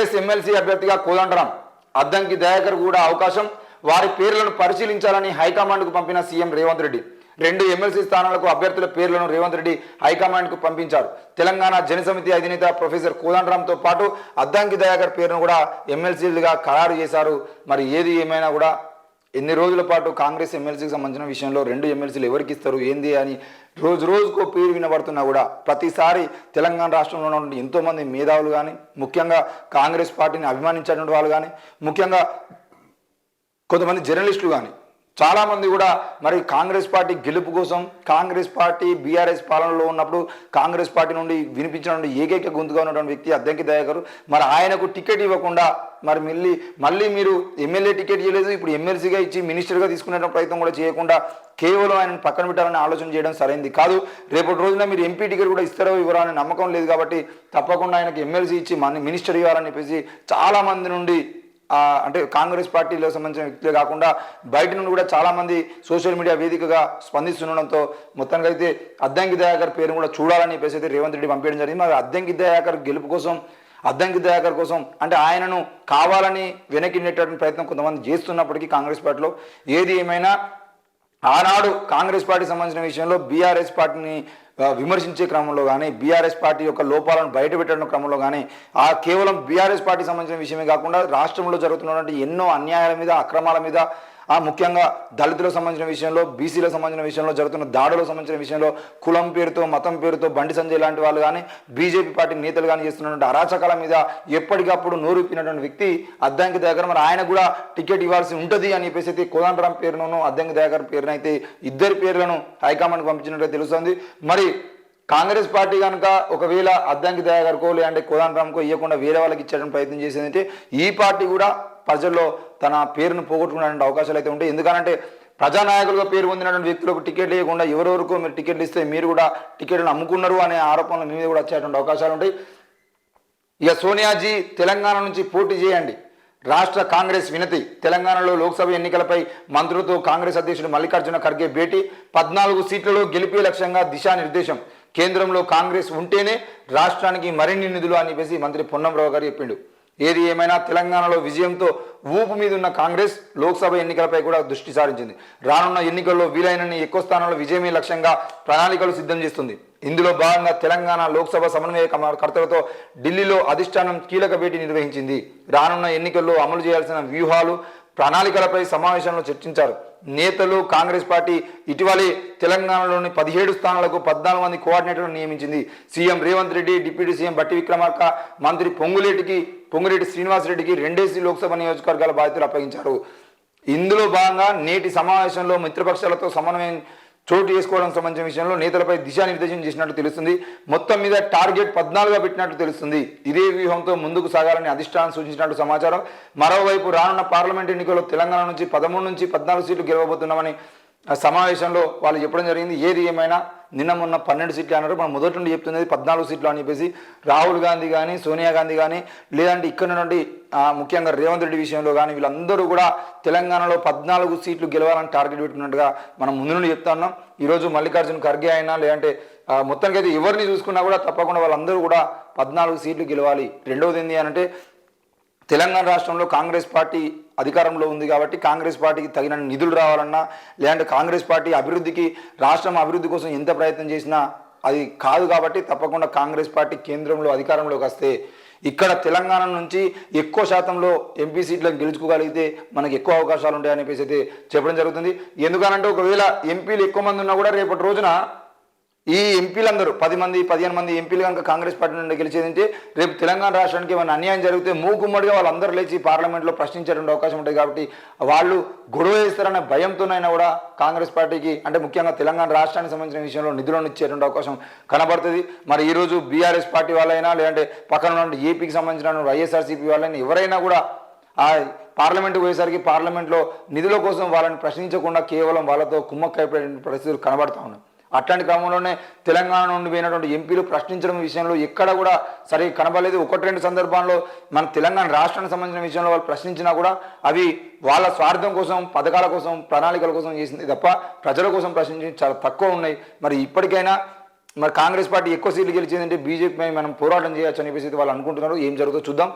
Congress MLC అభ్యర్థిగా కోదండరాం, అద్దంకి దయాకర్ కూడా అవకాశం. వారి పేర్లను పరిశీలించాలని హైకమాండ్కు పంపిన సీఎం రేవంత్ రెడ్డి. 2 ఎమ్మెల్సీ స్థానాలకు అభ్యర్థుల పేర్లను రేవంత్ రెడ్డి హైకమాండ్కు పంపించారు. తెలంగాణ జనసమితి అధినేత ప్రొఫెసర్ కోదండరాంతో పాటు అద్దంకి దయాకర్ పేరును కూడా ఎమ్మెల్సీలుగా ఖరారు చేశారు. మరి ఏది ఏమైనా కూడా ఎన్ని రోజుల పాటు కాంగ్రెస్ ఎమ్మెల్సీకి సంబంధించిన విషయంలో 2 ఎమ్మెల్సీలు ఎవరికి ఇస్తారు ఏంది అని రోజుకో పేరు వినబడుతున్నా కూడా ప్రతిసారి తెలంగాణ రాష్ట్రంలో ఉన్న ఎంతోమంది మేధావులు కానీ, ముఖ్యంగా కాంగ్రెస్ పార్టీని అభిమానించినటువంటి వాళ్ళు కానీ, ముఖ్యంగా కొంతమంది జర్నలిస్టులు కానీ చాలామంది కూడా మరి కాంగ్రెస్ పార్టీ గెలుపు కోసం, కాంగ్రెస్ పార్టీ బీఆర్ఎస్ పాలనలో ఉన్నప్పుడు కాంగ్రెస్ పార్టీ నుండి వినిపించినటువంటి ఏకైక గొంతుగా ఉన్నటువంటి వ్యక్తి అద్దంకి దయాకర్. మరి ఆయనకు టికెట్ ఇవ్వకుండా మరి మళ్ళీ మీరు ఎమ్మెల్యే టికెట్ ఇవ్వలేదు, ఇప్పుడు ఎమ్మెల్సీగా ఇచ్చి మినిస్టర్గా తీసుకునే ప్రయత్నం కూడా చేయకుండా కేవలం ఆయనను పక్కన పెట్టాలని ఆలోచన చేయడం సరైంది కాదు. రేపటి రోజున మీరు ఎంపీ టికెట్ కూడా ఇస్తారో ఇవ్వరో అనే నమ్మకం లేదు కాబట్టి తప్పకుండా ఆయనకు ఎమ్మెల్సీ ఇచ్చి మినిస్టర్ ఇవ్వాలని చెప్పేసి చాలామంది నుండి అంటే కాంగ్రెస్ పార్టీలో సంబంధించిన వ్యక్తులే కాకుండా బయట నుండి కూడా చాలామంది సోషల్ మీడియా వేదికగా స్పందిస్తుండడంతో మొత్తానికి అయితే అద్దంకి దయాకర్ పేరు కూడా చూడాలని చెప్పేసి అయితే రేవంత్ రెడ్డి పంపించడం జరిగింది. మరి అద్దంకి దయాకర్ గెలుపు కోసం, అద్దంకి దయాకర్ కోసం అంటే ఆయనను కావాలని వెనక్కి నెట్టడానికి ప్రయత్నం కొంతమంది చేస్తున్నప్పటికీ కాంగ్రెస్ పార్టీలో ఏది ఏమైనా ఆనాడు కాంగ్రెస్ పార్టీ సంబంధించిన విషయంలో బీఆర్ఎస్ పార్టీని విమర్శించే క్రమంలో కానీ, బీఆర్ఎస్ పార్టీ యొక్క లోపాలను బయటపెట్టడం క్రమంలో కానీ కేవలం బీఆర్ఎస్ పార్టీ సంబంధించిన విషయమే కాకుండా రాష్ట్రంలో జరుగుతున్నటువంటి ఎన్నో అన్యాయాల మీద, అక్రమాల మీద, ముఖ్యంగా దళితులకు సంబంధించిన విషయంలో, బీసీలకు సంబంధించిన విషయంలో జరుగుతున్న దాడులకు సంబంధించిన విషయంలో కులం పేరుతో, మతం పేరుతో బండి సంజయ్ లాంటి వాళ్ళు కానీ, బీజేపీ పార్టీ నేతలు కానీ చేస్తున్నటువంటి అరాచకాల మీద ఎప్పటికప్పుడు నోరూపినటువంటి వ్యక్తి అద్దంకి దయాకర్. మరి ఆయన కూడా టికెట్ ఇవ్వాల్సి ఉంటుంది అని చెప్పేసి అయితే కోదండరాం పేరును, అద్దంకి దయాకర్ పేరును అయితే ఇద్దరి పేర్లను హైకమాండ్కి పంపించినట్టు తెలుస్తుంది. మరి కాంగ్రెస్ పార్టీ కనుక ఒకవేళ అద్దంకి దయాకర్కో లేదంటే కోదండరాంకో ఇవ్వకుండా వేరే వాళ్ళకి ఇచ్చేయడానికి ప్రయత్నం చేసేదంటే ఈ పార్టీ కూడా ప్రజల్లో తన పేరును పోగొట్టుకునే అవకాశాలు అయితే ఉంటాయి. ఎందుకంటే ప్రజానాయకులుగా పేరు పొందినటువంటి వ్యక్తులకు టికెట్లు ఇవ్వకుండా ఎవరెవరికో మీరు టికెట్లు ఇస్తే మీరు కూడా టికెట్లను అమ్ముకున్నారు అనే ఆరోపణలు మీ మీద కూడా వచ్చేటువంటి అవకాశాలు ఉంటాయి. ఇక సోనియాజీ తెలంగాణ నుంచి పోటీ చేయండి, రాష్ట్ర కాంగ్రెస్ వినతి. తెలంగాణలో లోక్సభ ఎన్నికలపై మంత్రులతో కాంగ్రెస్ అధ్యక్షుడు మల్లికార్జున ఖర్గే భేటీ. 14 సీట్లలో గెలిపే లక్ష్యంగా దిశానిర్దేశం. కేంద్రంలో కాంగ్రెస్ ఉంటేనే రాష్ట్రానికి మరిన్ని నిధులు అని చెప్పేసి మంత్రి పొన్నంరావు గారు చెప్పిండు. ఏది ఏమైనా తెలంగాణలో విజయంతో ఊపు మీద ఉన్న కాంగ్రెస్ లోక్సభ ఎన్నికలపై కూడా దృష్టి సారించింది. రానున్న ఎన్నికల్లో వీలైనన్ని ఎక్కువ స్థానాల్లో విజయమే లక్ష్యంగా ప్రణాళికలు సిద్ధం చేస్తుంది. ఇందులో భాగంగా తెలంగాణ లోక్సభ సమన్వయకర్తలతో ఢిల్లీలో అధిష్టానం కీలక భేటీ నిర్వహించింది. రానున్న ఎన్నికల్లో అమలు చేయాల్సిన వ్యూహాలు, ప్రణాళికలపై సమావేశంలో చర్చించారు. నేతలు కాంగ్రెస్ పార్టీ ఇటీవలే తెలంగాణలోని 17 స్థానాలకు 14 మంది కోఆర్డినేటర్లను నియమించింది. CM Revanth Reddy, deputy CM బట్టి విక్రమార్క, మంత్రి పొంగులేటి శ్రీనివాసరెడ్డికి 2 లోక్సభ నియోజకవర్గాల బాధ్యతలు అప్పగించారు. ఇందులో భాగంగా నేటి సమావేశంలో మిత్రపక్షాలతో సమన్వయం చోటు చేసుకోవడానికి సంబంధించిన విషయంలో నేతలపై దిశానిర్దేశం చేసినట్టు తెలుస్తుంది. మొత్తం మీద టార్గెట్ 14గా పెట్టినట్టు తెలుస్తుంది. ఇదే వ్యూహంతో ముందుకు సాగాలని అధిష్టానం సూచించినట్టు సమాచారం. మరోవైపు రానున్న పార్లమెంట్ ఎన్నికల్లో తెలంగాణ నుంచి 13 నుంచి 14 సీట్లు గెలవబోతున్నామని సమావేశంలో వాళ్ళు చెప్పడం జరిగింది. ఏది ఏమైనా నిన్న మొన్న 12 సీట్లు అన్నారు, మనం మొదటి నుండి చెప్తున్నది 14 సీట్లు అని చెప్పేసి. రాహుల్ గాంధీ కానీ, సోనియా గాంధీ కానీ, లేదంటే ఇక్కడ నుండి ముఖ్యంగా రేవంత్ రెడ్డి విషయంలో కానీ వీళ్ళందరూ కూడా తెలంగాణలో 14 సీట్లు గెలవాలని టార్గెట్ పెట్టుకున్నట్టుగా మనం ముందు నుండి చెప్తా ఉన్నాం. ఈరోజు మల్లికార్జున ఖర్గే అయినా లేదంటే మొత్తానికి అయితే ఎవరిని చూసుకున్నా కూడా తప్పకుండా వాళ్ళందరూ కూడా 14 సీట్లు గెలవాలి. రెండవది ఏంటి అంటే తెలంగాణ రాష్ట్రంలో కాంగ్రెస్ పార్టీ అధికారంలో ఉంది కాబట్టి కాంగ్రెస్ పార్టీకి తగిన నిధులు రావాలన్నా లేదంటే కాంగ్రెస్ పార్టీ అభివృద్ధికి, రాష్ట్రం అభివృద్ధి కోసం ఎంత ప్రయత్నం చేసినా అది కాదు కాబట్టి తప్పకుండా కాంగ్రెస్ పార్టీ కేంద్రంలో అధికారంలోకి వస్తే ఇక్కడ తెలంగాణ నుంచి ఎక్కువ శాతంలో ఎంపీ సీట్లను గెలుచుకోగలిగితే మనకు ఎక్కువ అవకాశాలు ఉంటాయని చెప్పేసి అయితే చెప్పడం జరుగుతుంది. ఎందుకనంటే ఒకవేళ ఎంపీలు ఎక్కువ మంది ఉన్నా కూడా రేపటి రోజున ఈ ఎంపీలందరూ 10 మంది 15 మంది ఎంపీలు కనుక కాంగ్రెస్ పార్టీ నుండి గెలిచేదంటే రేపు తెలంగాణ రాష్ట్రానికి ఏమైనా అన్యాయం జరిగితే మూకుమ్మడిగా వాళ్ళందరూ లేచి పార్లమెంట్లో ప్రశ్నించేటువంటి అవకాశం ఉంటుంది. కాబట్టి వాళ్ళు గొడవ వేస్తారనే భయంతోనైనా కూడా కాంగ్రెస్ పార్టీకి అంటే ముఖ్యంగా తెలంగాణ రాష్ట్రానికి సంబంధించిన విషయంలో నిధులను ఇచ్చేటువంటి అవకాశం కనబడుతుంది. మరి ఈరోజు బీఆర్ఎస్ పార్టీ వాళ్ళైనా లేదంటే పక్కన ఉన్న ఏపీకి సంబంధించిన వైఎస్ఆర్సీపీ వాళ్ళైనా ఎవరైనా కూడా పార్లమెంటు పోయేసరికి పార్లమెంట్లో నిధుల కోసం వాళ్ళని ప్రశ్నించకుండా కేవలం వాళ్ళతో కుమ్మక్కైపోయే పరిస్థితులు కనబడతా ఉన్నాయి. అట్లాంటి క్రమంలోనే తెలంగాణ నుండి పోయినటువంటి ఎంపీలు ప్రశ్నించడం విషయంలో ఎక్కడ కూడా సరి కనబడలేదు. 1-2 సందర్భాల్లో మన తెలంగాణ రాష్ట్రానికి సంబంధించిన విషయంలో వాళ్ళు ప్రశ్నించినా కూడా అవి వాళ్ళ స్వార్థం కోసం, పథకాల కోసం, ప్రణాళికల కోసం చేసింది తప్ప ప్రజల కోసం ప్రశ్నించి చాలా తక్కువ ఉన్నాయి. మరి ఇప్పటికైనా మరి కాంగ్రెస్ పార్టీ ఎక్కువ సీట్లు గెలిచిందంటే బీజేపీపై మనం పోరాటం చేయొచ్చు అని చెప్పేసి వాళ్ళు అనుకుంటున్నారు. ఏం జరుగుతుందో చూద్దాం.